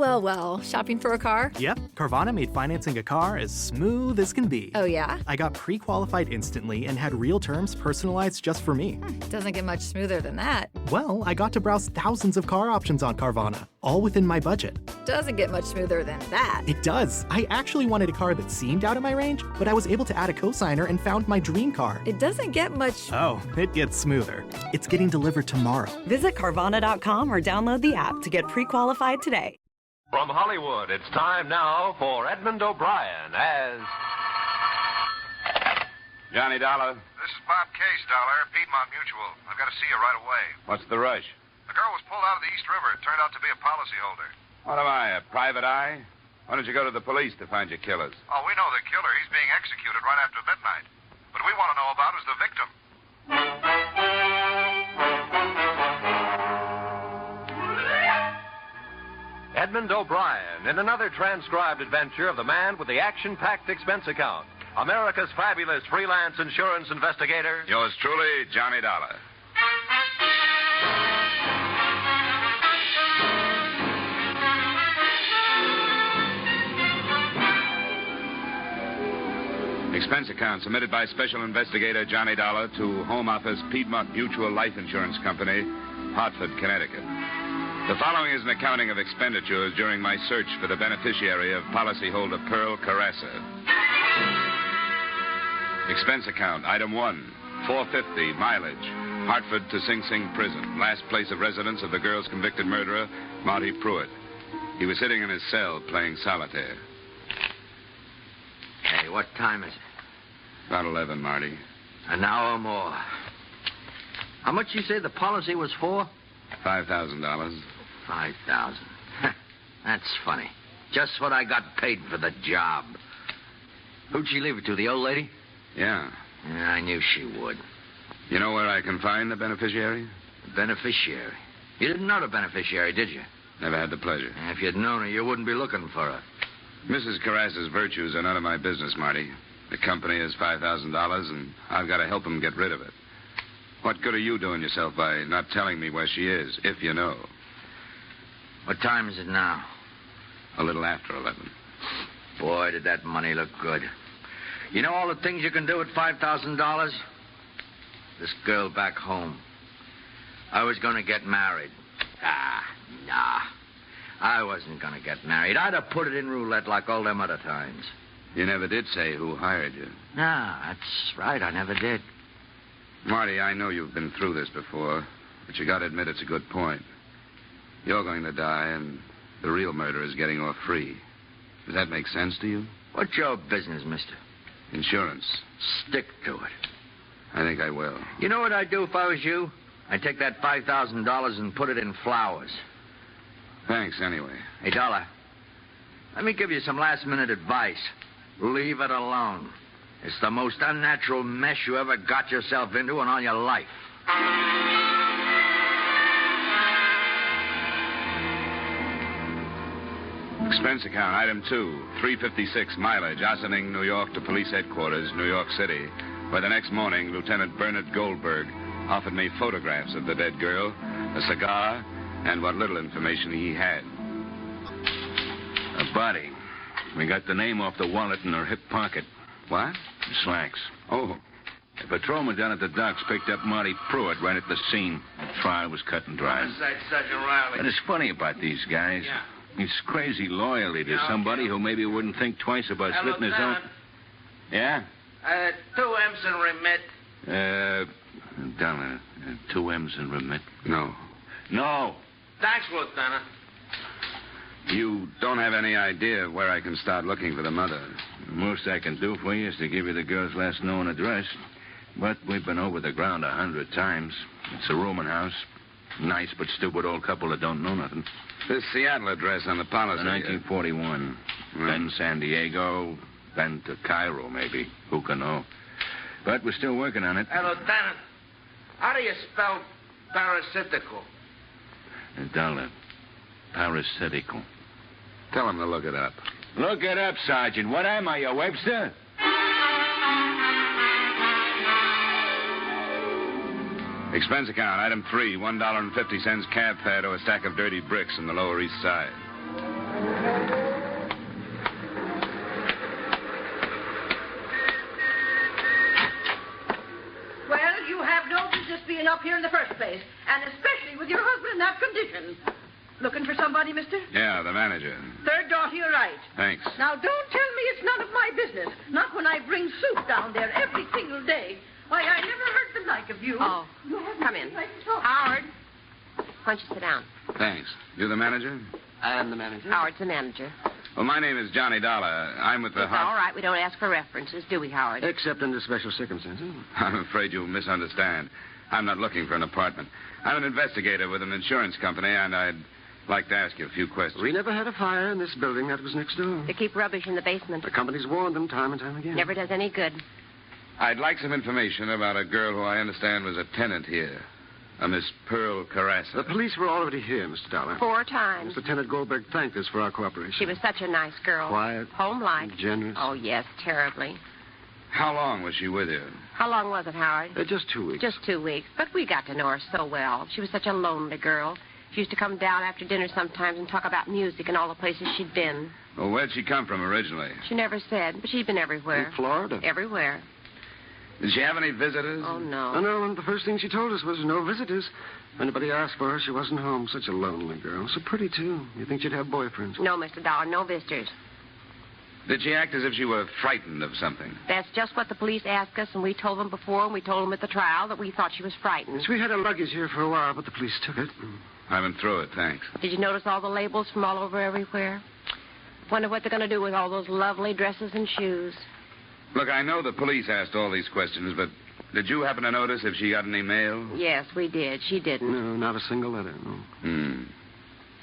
Well. Shopping for a car? Yep, Carvana made financing a car as smooth as can be. Oh, yeah? I got pre-qualified instantly and had real terms personalized just for me. Doesn't get much smoother than that. Well, I got to browse thousands of car options on Carvana, all within my budget. Doesn't get much smoother than that. It does. I actually wanted a car that seemed out of my range, but I was able to add a cosigner and found my dream car. It doesn't get much... Oh, it gets smoother. It's getting delivered tomorrow. Visit Carvana.com or download the app to get pre-qualified today. From Hollywood, it's time now for Edmund O'Brien as... Johnny Dollar. This is Bob Case, Dollar, Piedmont Mutual. I've got to see you right away. What's the rush? The girl was pulled out of the East River. It turned out to be a policyholder. What am I, a private eye? Why don't you go to the police to find your killers? Oh, we know the killer. He's being executed right after midnight. What we want to know about is the victim. Edmund O'Brien in another transcribed adventure of the man with the action-packed expense account. America's fabulous freelance insurance investigator. Yours truly, Johnny Dollar. Expense account submitted by Special Investigator Johnny Dollar to Home Office Piedmont Mutual Life Insurance Company, Hartford, Connecticut. The following is an accounting of expenditures during my search for the beneficiary of policyholder Pearl Carassa. Expense account, item 1, $4.50 mileage, Hartford to Sing Sing Prison, last place of residence of the girl's convicted murderer, Marty Pruitt. He was sitting in his cell playing solitaire. Hey, what time is it? About 11, Marty. An hour more. How much you say the policy was for? $5,000. 5,000. That's funny. Just what I got paid for the job. Who'd she leave it to, the old lady? Yeah. Yeah, I knew she would. You know where I can find the beneficiary? The beneficiary? You didn't know the beneficiary, did you? Never had the pleasure. If you'd known her, you wouldn't be looking for her. Mrs. Carrassa's virtues are none of my business, Marty. The company has $5,000, and I've got to help them get rid of it. What good are you doing yourself by not telling me where she is, if you know? What time is it now? A little after 11. Boy, did that money look good. You know all the things you can do with $5,000? This girl back home. I was going to get married. Nah. I wasn't going to get married. I'd have put it in roulette like all them other times. You never did say who hired you. Nah, that's right. I never did. Marty, I know you've been through this before, but you got to admit it's a good point. You're going to die, and the real murderer's getting off free. Does that make sense to you? What's your business, mister? Insurance. Stick to it. I think I will. You know what I'd do if I was you? I'd take that $5,000 and put it in flowers. Thanks, anyway. Hey, Dollar, let me give you some last-minute advice. Leave it alone. It's the most unnatural mess you ever got yourself into in all your life. Expense account, item 2, $3.56 mileage, Ossining, New York to police headquarters, New York City, where the next morning, Lieutenant Bernard Goldberg offered me photographs of the dead girl, a cigar, and what little information he had. A body. We got the name off the wallet in her hip pocket. What? Slacks. Oh. The patrolman down at the docks picked up Marty Pruitt right at the scene. The trial was cut and dry. What's that, Sergeant Riley? But it's funny about these guys. Yeah. It's crazy loyalty to somebody who maybe wouldn't think twice about slitting his own... Yeah? 2 M's and remit. Dollar. 2 M's and remit. No. No. Thanks, Lieutenant. You don't have any idea where I can start looking for the mother. The most I can do for you is to give you the girl's last known address. But we've been over the ground 100 times. It's a rooming house. Nice but stupid old couple that don't know nothing. This Seattle address on the policy. 1941. Then San Diego, then to Cairo, maybe. Who can know? But we're still working on it. Lieutenant, how do you spell parasitical? Dollar. Parasitical. Tell him to look it up. Look it up, Sergeant. What am I, a Webster? Expense account, item 3, $1.50 cab fare to a stack of dirty bricks in the Lower East Side. Well, you have no business being up here in the first place, and especially with your husband in that condition. Looking for somebody, mister? Yeah, the manager. Third door to your right. Thanks. Now, don't tell me it's none of my business. Not when I bring soup down there every single day. Why, I never heard the like of you. Oh, You haven't come in. been like to talk. Howard, why don't you sit down? Thanks. You the manager? I am the manager. Howard's the manager. Well, my name is Johnny Dollar. I'm with the... It's all right. We don't ask for references, do we, Howard? Except under special circumstances. I'm afraid you misunderstand. I'm not looking for an apartment. I'm an investigator with an insurance company, and I'd like to ask you a few questions. We never had a fire in this building. That was next door. They keep rubbish in the basement. The company's warned them time and time again. Never does any good. I'd like some information about a girl who I understand was a tenant here. A Miss Pearl Carassa. The police were already here, Mr. Dollar. 4 times. Lieutenant Goldberg thanked us for our cooperation. She was such a nice girl. Quiet. Home-like. Generous. Oh, yes, terribly. How long was she with you? How long was it, Howard? Just 2 weeks. Just 2 weeks. But we got to know her so well. She was such a lonely girl. She used to come down after dinner sometimes and talk about music and all the places she'd been. Well, where'd she come from originally? She never said, but she'd been everywhere. In Florida. Everywhere. Did she have any visitors? Oh, no. Oh, no, and the first thing she told us was no visitors. If anybody asked for her, she wasn't home. Such a lonely girl. So pretty, too. You think she'd have boyfriends? No, Mr. Dollar, no visitors. Did she act as if she were frightened of something? That's just what the police asked us, and we told them before, and we told them at the trial that we thought she was frightened. Yes, we had her luggage here for a while, but the police took it. I went through it, thanks. Did you notice all the labels from all over everywhere? Wonder what they're going to do with all those lovely dresses and shoes. Look, I know the police asked all these questions, but did you happen to notice if she got any mail? Yes, we did. She didn't. No, not a single letter, no.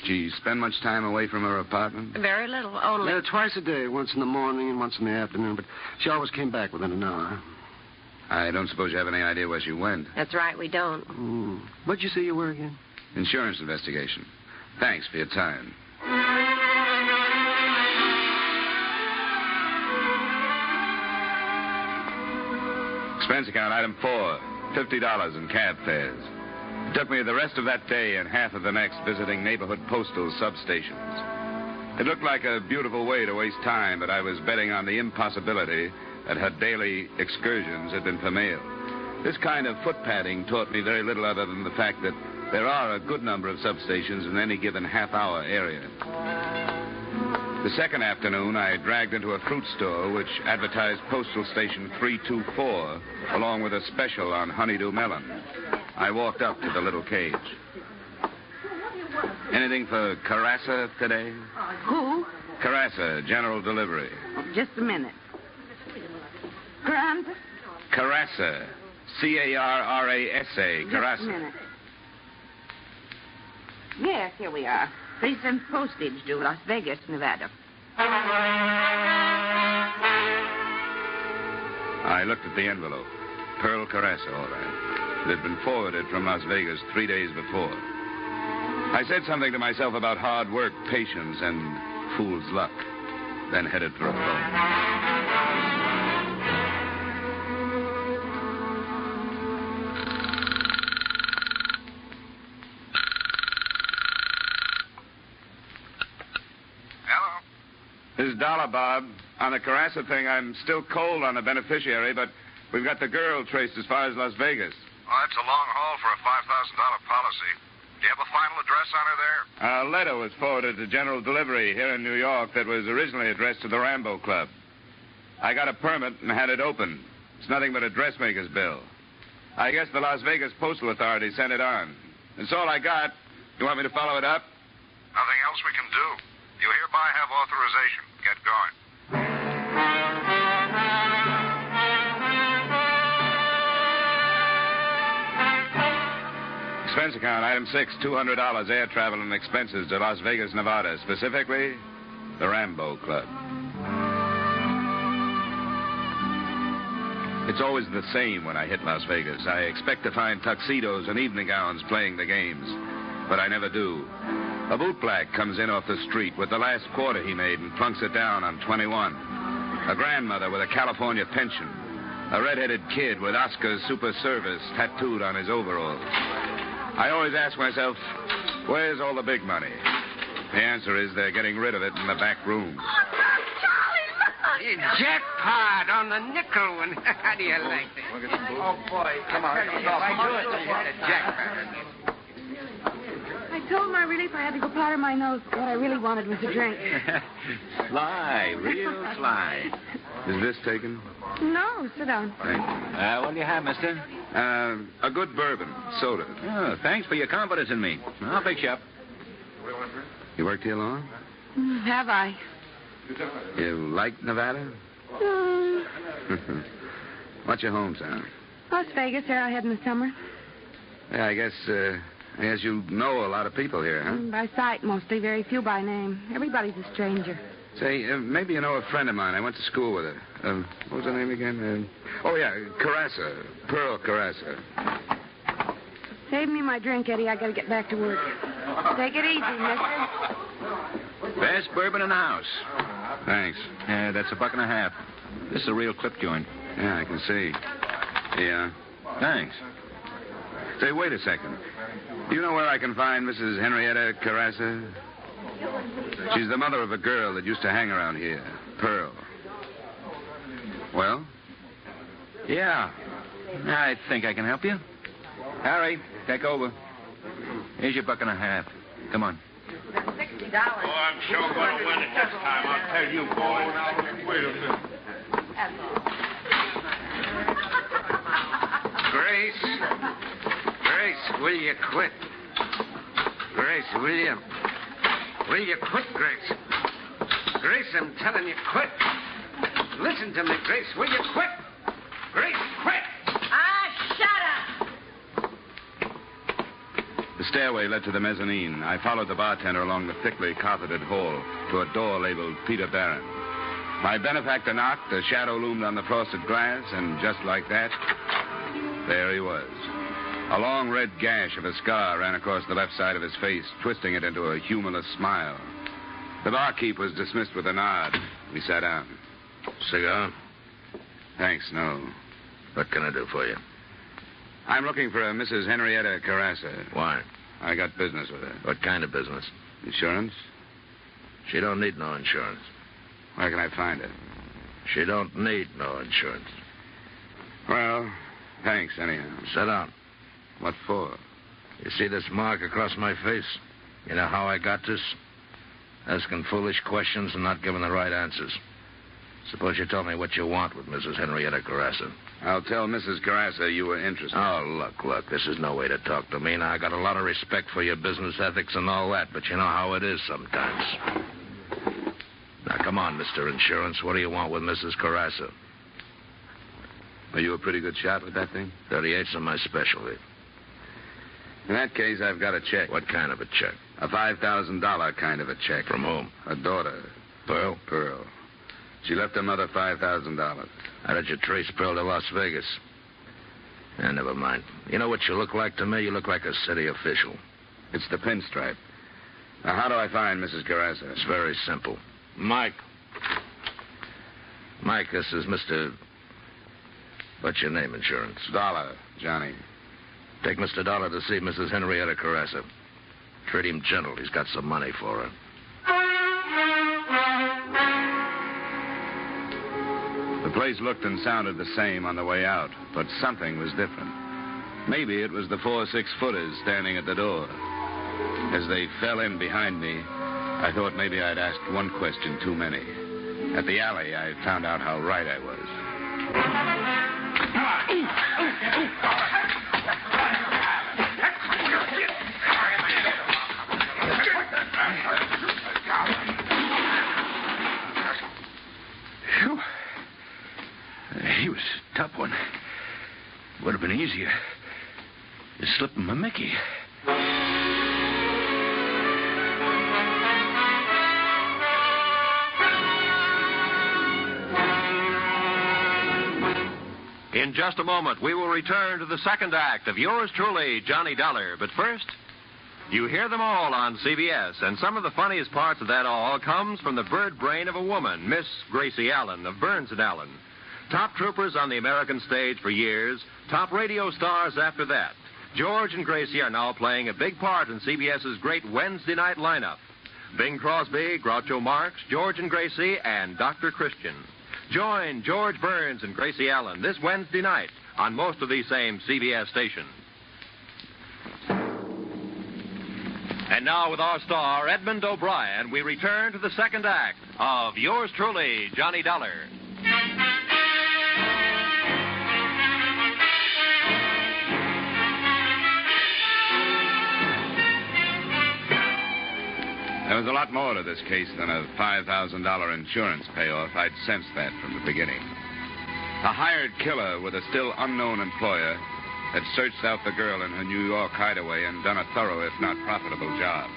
She spend much time away from her apartment? Very little, only. Twice a day, once in the morning and once in the afternoon, but she always came back within an hour. I don't suppose you have any idea where she went. That's right, we don't. What'd you say you were again? Insurance investigation. Thanks for your time. Expense account, item 4, $50 in cab fares. It took me the rest of that day and half of the next visiting neighborhood postal substations. It looked like a beautiful way to waste time, but I was betting on the impossibility that her daily excursions had been for mail. This kind of foot padding taught me very little other than the fact that there are a good number of substations in any given half-hour area. The second afternoon, I dragged into a fruit store which advertised Postal Station 324, along with a special on honeydew melon. I walked up to the little cage. Anything for Carassa today? Who? Carassa, General Delivery. Just a minute. Grant? Carassa. C-A-R-R-A-S-A. Carassa. Just a minute. Yes, here we are. 3 cents postage due, Las Vegas, Nevada. I looked at the envelope. Pearl Carassa, all right. It had been forwarded from Las Vegas 3 days before. I said something to myself about hard work, patience, and fool's luck, then headed for a phone. This is Dollar, Bob. On the Carassa thing, I'm still cold on the beneficiary, but we've got the girl traced as far as Las Vegas. Well, that's a long haul for a $5,000 policy. Do you have a final address on her there? A letter was forwarded to General Delivery here in New York that was originally addressed to the Rambo Club. I got a permit and had it opened. It's nothing but a dressmaker's bill. I guess the Las Vegas Postal Authority sent it on. That's all I got. You want me to follow it up? Nothing else we can do. You hereby have authorization. Get going. Expense account, item 6, $200 air travel and expenses to Las Vegas, Nevada. Specifically, the Rambo Club. It's always the same when I hit Las Vegas. I expect to find tuxedos and evening gowns playing the games, but I never do. A bootblack comes in off the street with the last quarter he made and plunks it down on 21. A grandmother with a California pension. A red-headed kid with Oscar's Super Service tattooed on his overalls. I always ask myself, where's all the big money? The answer is they're getting rid of it in the back room. Jackpot on the nickel one. How do you like that? Oh, boy. Come on. Jackpot. I told my relief I had to go powder my nose. What I really wanted was a drink. Sly, real sly. Is this taken? No, sit down. What do you have, mister? A good bourbon, soda. Oh, thanks for your confidence in me. I'll fix you up. You worked here long? Have I? You like Nevada? What's your hometown? Las Vegas, Arrowhead in the summer. Yeah, I guess you know a lot of people here, huh? By sight, mostly. Very few by name. Everybody's a stranger. Say, maybe you know a friend of mine. I went to school with her. What was her name again? Carassa. Pearl Carassa. Save me my drink, Eddie. I gotta get back to work. Take it easy, mister. Best bourbon in the house. Thanks. Yeah, that's $1.50. This is a real clip joint. Yeah, I can see. Yeah. Thanks. Say, wait a second. Do you know where I can find Mrs. Henrietta Carassa? She's the mother of a girl that used to hang around here, Pearl. Well? Yeah. I think I can help you. Harry, take over. Here's your $1.50. Come on. $60. Oh, I'm sure going to win it this time. I'll tell you, boys. Wait a minute. Grace, will you quit? Grace, will you? Will you quit, Grace? Grace, I'm telling you, quit. Listen to me, Grace. Will you quit? Grace, quit. Shut up. The stairway led to the mezzanine. I followed the bartender along the thickly carpeted hall to a door labeled Peter Barron. My benefactor knocked, a shadow loomed on the frosted glass, and just like that, there he was. A long red gash of a scar ran across the left side of his face, twisting it into a humorless smile. The barkeep was dismissed with a nod. We sat down. Cigar? Thanks, no. What can I do for you? I'm looking for a Mrs. Henrietta Carassa. Why? I got business with her. What kind of business? Insurance? She don't need no insurance. Where can I find her? She don't need no insurance. Well, thanks anyhow. Sit down. What for? You see this mark across my face? You know how I got this? Asking foolish questions and not giving the right answers. Suppose you tell me what you want with Mrs. Henrietta Carassa. I'll tell Mrs. Carassa you were interested. Oh, look. This is no way to talk to me. Now, I got a lot of respect for your business ethics and all that, but you know how it is sometimes. Now, come on, Mr. Insurance. What do you want with Mrs. Carassa? Are you a pretty good shot with that thing? 38's are my specialty. In that case, I've got a check. What kind of a check? A $5,000 kind of a check. From whom? A daughter. Pearl? Pearl. She left her mother $5,000. How did you trace Pearl to Las Vegas? Never mind. You know what you look like to me? You look like a city official. It's the pinstripe. Now, how do I find Mrs. Carassa? It's very simple. Mike, this is Mr. What's your name, Insurance? Dollar, Johnny. Take Mr. Dollar to see Mrs. Henrietta Carassa. Treat him gentle. He's got some money for her. The place looked and sounded the same on the way out, but something was different. Maybe it was the 4 6-footers standing at the door. As they fell in behind me, I thought maybe I'd asked one question too many. At the alley, I found out how right I was. Phew. He was a tough one. Would have been easier. Just slipping my Mickey. In just a moment, we will return to the second act of yours truly, Johnny Dollar. But first, you hear them all on CBS, and some of the funniest parts of that all comes from the bird brain of a woman, Miss Gracie Allen of Burns & Allen. Top troopers on the American stage for years, top radio stars after that. George and Gracie are now playing a big part in CBS's great Wednesday night lineup. Bing Crosby, Groucho Marx, George and Gracie, and Dr. Christian. Join George Burns and Gracie Allen this Wednesday night on most of these same CBS stations. And now, with our star, Edmund O'Brien, we return to the second act of Yours Truly, Johnny Dollar. There was a lot more to this case than a $5,000 insurance payoff. I'd sensed that from the beginning. A hired killer with a still unknown employer had searched out the girl in her New York hideaway and done a thorough, if not profitable, job.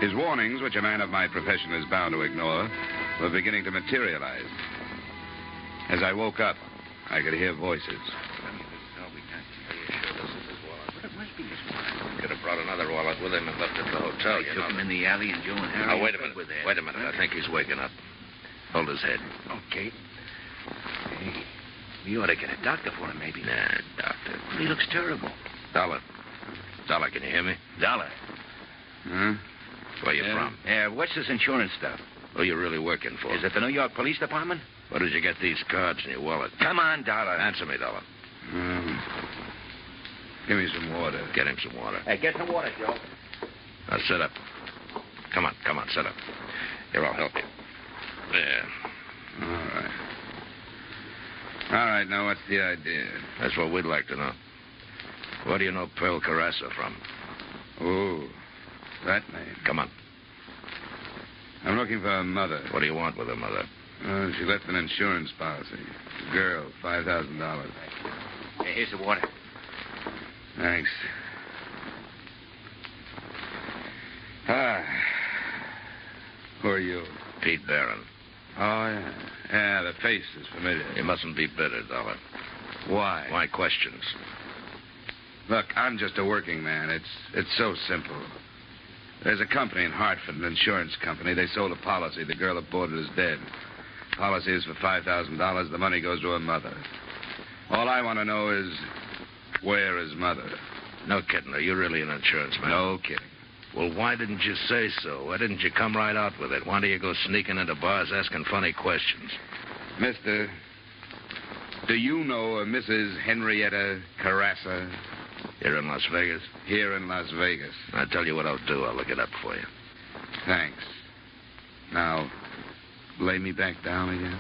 His warnings, which a man of my profession is bound to ignore, were beginning to materialize. As I woke up, I could hear voices. Could have brought another wallet with him and left it at the hotel. He took him in the alley and Joe and Harry. Now, wait a minute. Wait a minute. I think he's waking up. Hold his head. Okay. Hey, you ought to get a doctor for him, maybe. Nah, doctor. He looks terrible. Dollar. Dollar, can you hear me? Dollar. Huh? Where you from? Yeah, what's this insurance stuff? Who you really working for? Is it the New York Police Department? Where did you get these cards in your wallet? Come on, Dollar. Answer me, Dollar. Give me some water. Get him some water. Hey, get some water, Joe. Now, sit up. Come on, sit up. Here, I'll help you. Yeah. All right, now what's the idea? That's what we'd like to know. Where do you know Pearl Carassa from? Oh, that name. Come on. I'm looking for her mother. What do you want with her mother? She left an insurance policy. Girl, $5,000. Hey, here's the water. Thanks. Who are you? Pete Barron. Oh, yeah. Yeah, the face is familiar. You mustn't be bitter, Dollar. Why? Why questions? Look, I'm just a working man. It's so simple. There's a company in Hartford, an insurance company. They sold a policy. The girl aboard it is dead. Policy is for $5,000. The money goes to her mother. All I want to know is, where is mother? No kidding. Are you really an insurance man? No kidding. Well, why didn't you say so? Why didn't you come right out with it? Why do you go sneaking into bars asking funny questions? Mister, do you know a Mrs. Henrietta Carassa? Here in Las Vegas? Here in Las Vegas. I'll tell you what I'll do. I'll look it up for you. Thanks. Now, lay me back down again.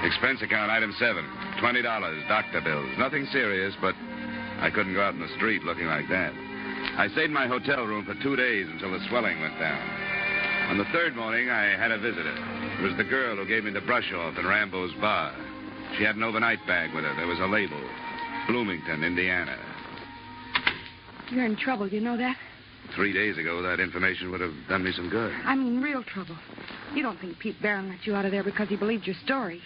Expense account, item 7. $20, doctor bills. Nothing serious, but I couldn't go out in the street looking like that. I stayed in my hotel room for 2 days until the swelling went down. On the third morning, I had a visitor. It was the girl who gave me the brush-off in Rambo's bar. She had an overnight bag with her. There was a label. Bloomington, Indiana. You're in trouble, you know that? 3 days ago, that information would have done me some good. I mean, real trouble. You don't think Pete Barron let you out of there because he believed your story.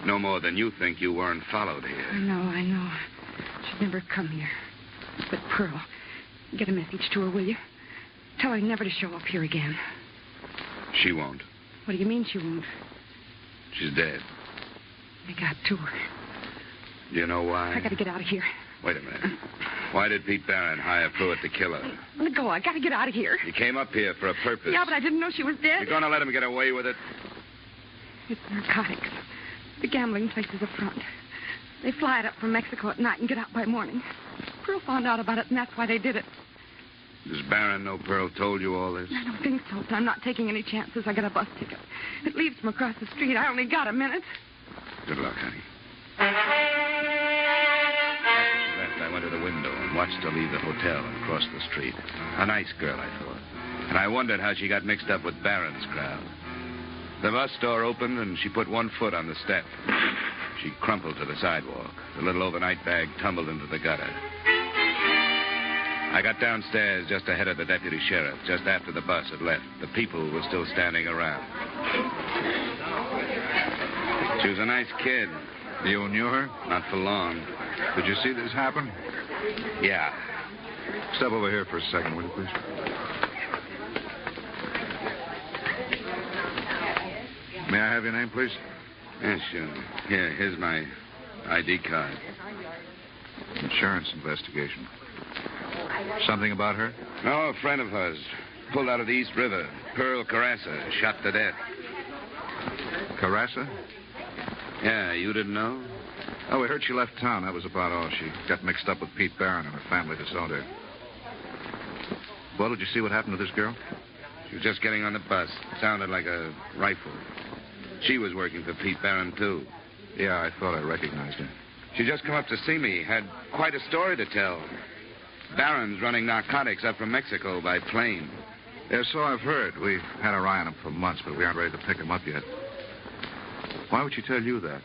No more than you think you weren't followed here. I know. She'd never come here. But Pearl, get a message to her, will you? Tell her never to show up here again. She won't. What do you mean she won't? She's dead. I got to her. Do you know why? I gotta get out of here. Wait a minute. Why did Pete Barron hire Pruitt to kill her? Let me go. I gotta get out of here. He came up here for a purpose. Yeah, but I didn't know she was dead. You're going to let him get away with it? It's narcotics. The gambling place is up front. They fly it up from Mexico at night and get out by morning. Pearl found out about it, and that's why they did it. Does Barron know Pearl told you all this? I don't think so, but I'm not taking any chances. I got a bus ticket. It leaves from across the street. I only got a minute. Good luck, honey. Left, I went to the window and watched her leave the hotel and cross the street. A nice girl, I thought. And I wondered how she got mixed up with Barron's crowd. The bus door opened, and she put one foot on the step. She crumpled to the sidewalk. The little overnight bag tumbled into the gutter. I got downstairs just ahead of the deputy sheriff, just after the bus had left. The people were still standing around. She was a nice kid. You knew her? Not for long. Did you see this happen? Yeah. Step over here for a second, will you, please? May I have your name, please? Yeah, sure. Here's my ID card. Insurance investigation. Something about her? No, a friend of hers. Pulled out of the East River. Pearl Carassa, shot to death. Carassa? Yeah, you didn't know? Oh, we heard she left town. That was about all. She got mixed up with Pete Barron and her family disowned her. Well, did you see what happened to this girl? She was just getting on the bus. Sounded like a rifle. She was working for Pete Barron, too. Yeah, I thought I recognized her. She just come up to see me. Had quite a story to tell. Barron's running narcotics up from Mexico by plane. Yeah, so I've heard. We've had our eye on him for months, but we aren't ready to pick him up yet. Why would she tell you that?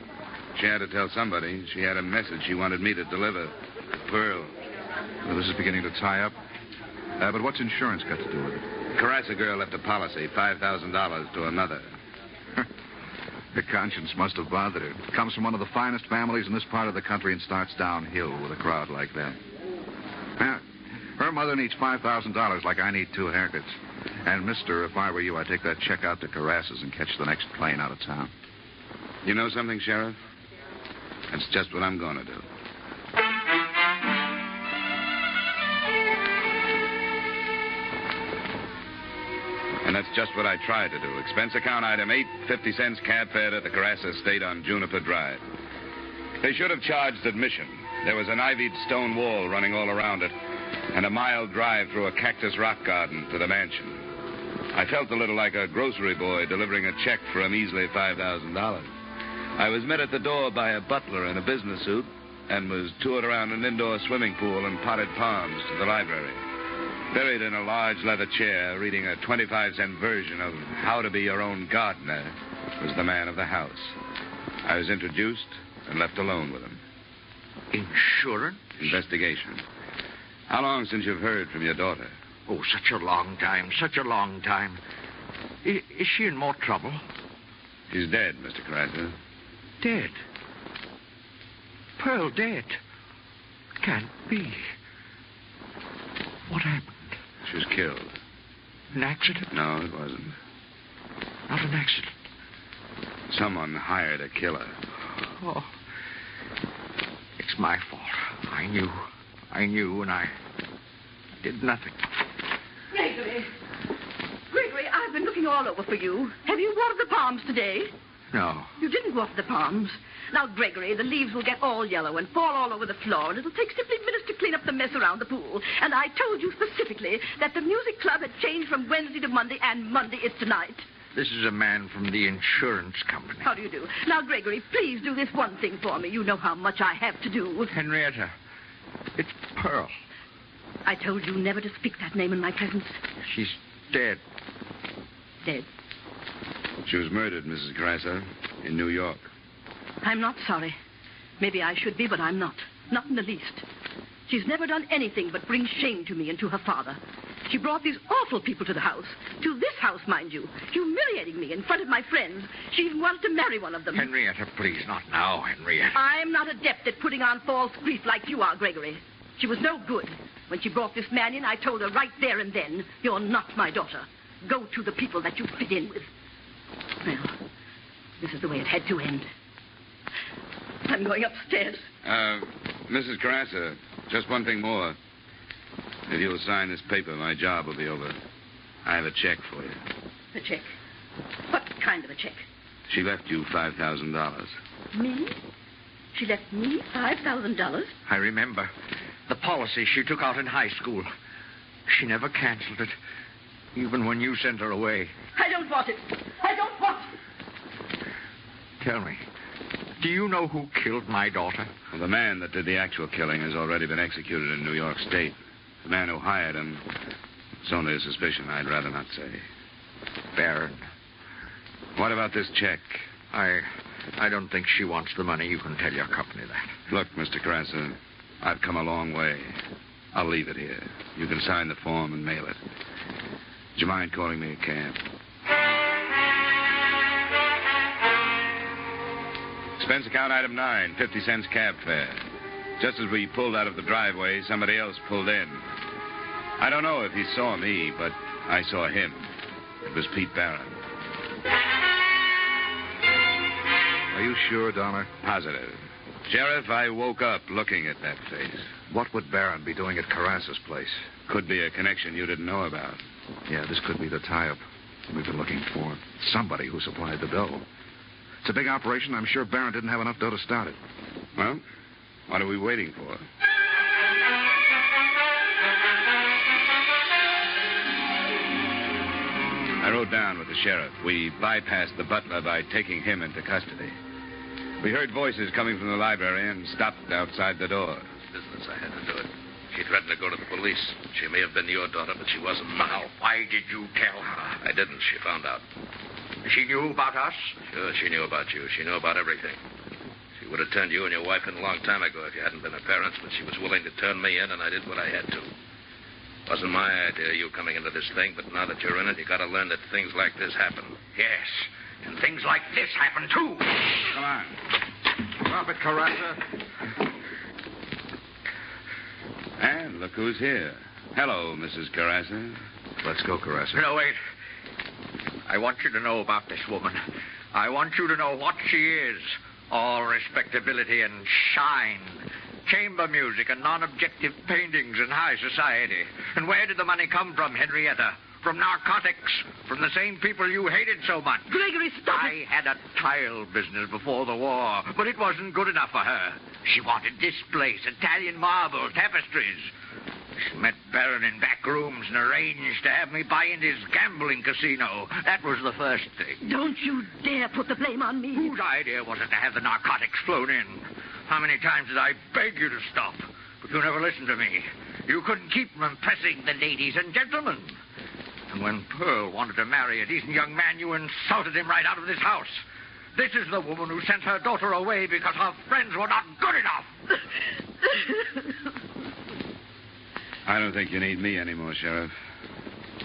She had to tell somebody. She had a message she wanted me to deliver. Pearl. Well, this is beginning to tie up. But what's insurance got to do with it? Carassa girl left a policy, $5,000 to another. Her conscience must have bothered her. Comes from one of the finest families in this part of the country and starts downhill with a crowd like that. Now, her mother needs $5,000 like I need 2 haircuts. And, mister, if I were you, I'd take that check out to Carassa's and catch the next plane out of town. You know something, Sheriff? That's just what I'm going to do. And that's just what I tried to do. Expense account item 8, 50 cents cab fare to the Carassa estate on Juniper Drive. They should have charged admission. There was an ivied stone wall running all around it, and a mile drive through a cactus rock garden to the mansion. I felt a little like a grocery boy delivering a check for a measly $5,000. I was met at the door by a butler in a business suit and was toured around an indoor swimming pool and potted palms to the library. Buried in a large leather chair, reading a 25-cent version of How to Be Your Own Gardener, was the man of the house. I was introduced and left alone with him. Insurance? Investigation. How long since you've heard from your daughter? Oh, such a long time, such a long time. Is she in more trouble? She's dead, Mr. Carassa. Dead? Pearl dead? Can't be. What happened? She was killed. An accident? No, it wasn't. Not an accident. Someone hired a killer. Oh. It's my fault. I knew, and I did nothing. Gregory, I've been looking all over for you. Have you watered the palms today? No. You didn't water the palms. Now, Gregory, the leaves will get all yellow and fall all over the floor, and it'll take simply minutes to clean up the mess around the pool. And I told you specifically that the music club had changed from Wednesday to Monday, and Monday is tonight. This is a man from the insurance company. How do you do? Now, Gregory, please do this one thing for me. You know how much I have to do. Henrietta, it's Pearl. I told you never to speak that name in my presence. She's dead. Dead? She was murdered, Mrs. Carassa, in New York. I'm not sorry. Maybe I should be, but I'm not. Not in the least. She's never done anything but bring shame to me and to her father. She brought these awful people to the house. To this house, mind you. Humiliating me in front of my friends. She even wanted to marry one of them. Henrietta, please, not now, Henrietta. I'm not adept at putting on false grief like you are, Gregory. She was no good. When she brought this man in, I told her right there and then, you're not my daughter. Go to the people that you fit in with. Well, this is the way it had to end. I'm going upstairs. Mrs. Carassa, just one thing more. If you'll sign this paper, my job will be over. I have a check for you. A check? What kind of a check? She left you $5,000. Me? She left me $5,000? I remember. The policy she took out in high school. She never canceled it, even when you sent her away. I don't want it. I don't want it. Tell me, do you know who killed my daughter? Well, the man that did the actual killing has already been executed in New York State. The man who hired him, it's only a suspicion. I'd rather not say. Barron. What about this check? I don't think she wants the money. You can tell your company that. Look, Mr. Carassa, I've come a long way. I'll leave it here. You can sign the form and mail it. Do you mind calling me a cab? Expense account item 9, 50 cents cab fare. Just as we pulled out of the driveway, somebody else pulled in. I don't know if he saw me, but I saw him. It was Pete Barron. Are you sure, Dahmer? Positive. Sheriff, I woke up looking at that face. What would Barron be doing at Carras's place? Could be a connection you didn't know about. Yeah, this could be the tie-up we've been looking for. Somebody who supplied the dough. It's a big operation. I'm sure Barron didn't have enough dough to start it. Well, what are we waiting for? I rode down with the sheriff. We bypassed the butler by taking him into custody. We heard voices coming from the library and stopped outside the door. Business, I had to do it. She threatened to go to the police. She may have been your daughter, but she wasn't mine. Why did you tell her? I didn't. She found out. She knew about us? Sure, she knew about you. She knew about everything. She would have turned you and your wife in a long time ago if you hadn't been her parents, but she was willing to turn me in, and I did what I had to. Wasn't my idea, you coming into this thing, but now that you're in it, you gotta learn that things like this happen. Yes, and things like this happen, too. Come on. Drop it, Carrasa. And look who's here. Hello, Mrs. Carrasa. Let's go, Carrasa. No, wait. I want you to know about this woman. I want you to know what she is. All respectability and shine. Chamber music and non-objective paintings in high society. And where did the money come from, Henrietta? From narcotics. From the same people you hated so much. Gregory, stop I had a tile business before the war, but it wasn't good enough for her. She wanted this place, Italian marble, tapestries. She met Barron in back rooms and arranged to have me buy into his gambling casino. That was the first thing. Don't you dare put the blame on me. Whose idea was it to have the narcotics flown in? How many times did I beg you to stop? But you never listened to me. You couldn't keep from impressing the ladies and gentlemen. And when Pearl wanted to marry a decent young man, you insulted him right out of this house. This is the woman who sent her daughter away because her friends were not good enough. I don't think you need me anymore, Sheriff.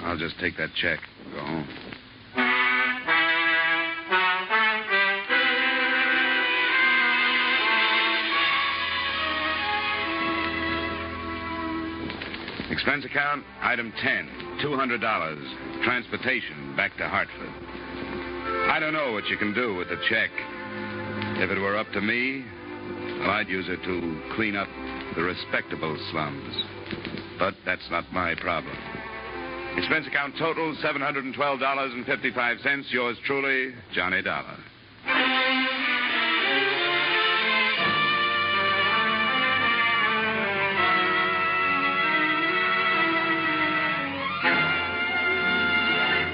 I'll just take that check and go home. Expense account, item 10, $200. Transportation back to Hartford. I don't know what you can do with the check. If it were up to me, well, I'd use it to clean up the respectable slums. But that's not my problem. Expense account total, $712.55. Yours truly, Johnny Dollar.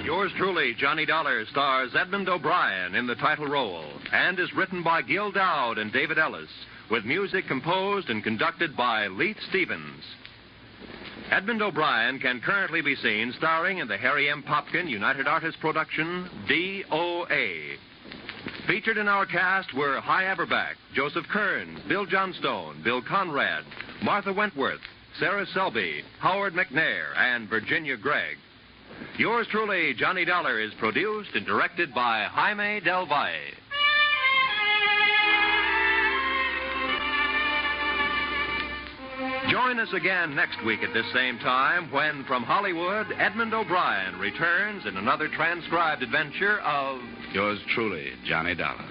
Yours truly, Johnny Dollar, stars Edmund O'Brien in the title role and is written by Gil Dowd and David Ellis, with music composed and conducted by Leith Stevens. Edmund O'Brien can currently be seen starring in the Harry M. Popkin United Artists production, D.O.A. Featured in our cast were Hy Averback, Joseph Kearns, Bill Johnstone, Bill Conrad, Martha Wentworth, Sarah Selby, Howard McNair, and Virginia Gregg. Yours truly, Johnny Dollar, is produced and directed by Jaime Del Valle. Join us again next week at this same time when, from Hollywood, Edmund O'Brien returns in another transcribed adventure of Yours truly, Johnny Dollar.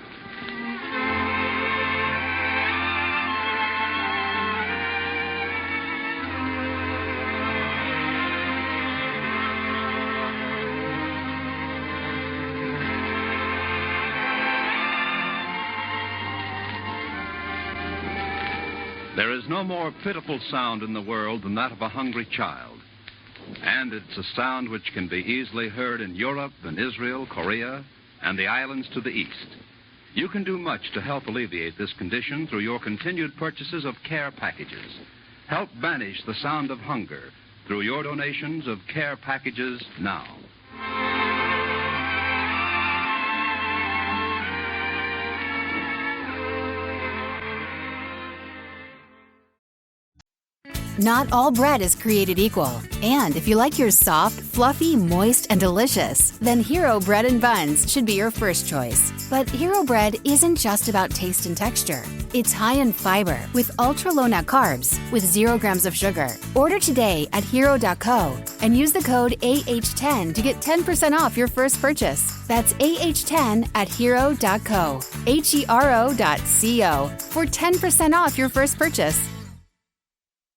There is no more pitiful sound in the world than that of a hungry child. And it's a sound which can be easily heard in Europe and Israel, Korea, and the islands to the east. You can do much to help alleviate this condition through your continued purchases of care packages. Help banish the sound of hunger through your donations of care packages now. Not all bread is created equal. And if you like yours soft, fluffy, moist, and delicious, then Hero Bread and Buns should be your first choice. But Hero Bread isn't just about taste and texture. It's high in fiber with ultra-low net carbs with 0 grams of sugar. Order today at hero.co and use the code AH10 to get 10% off your first purchase. That's AH10 at hero.co, HERO.co for 10% off your first purchase.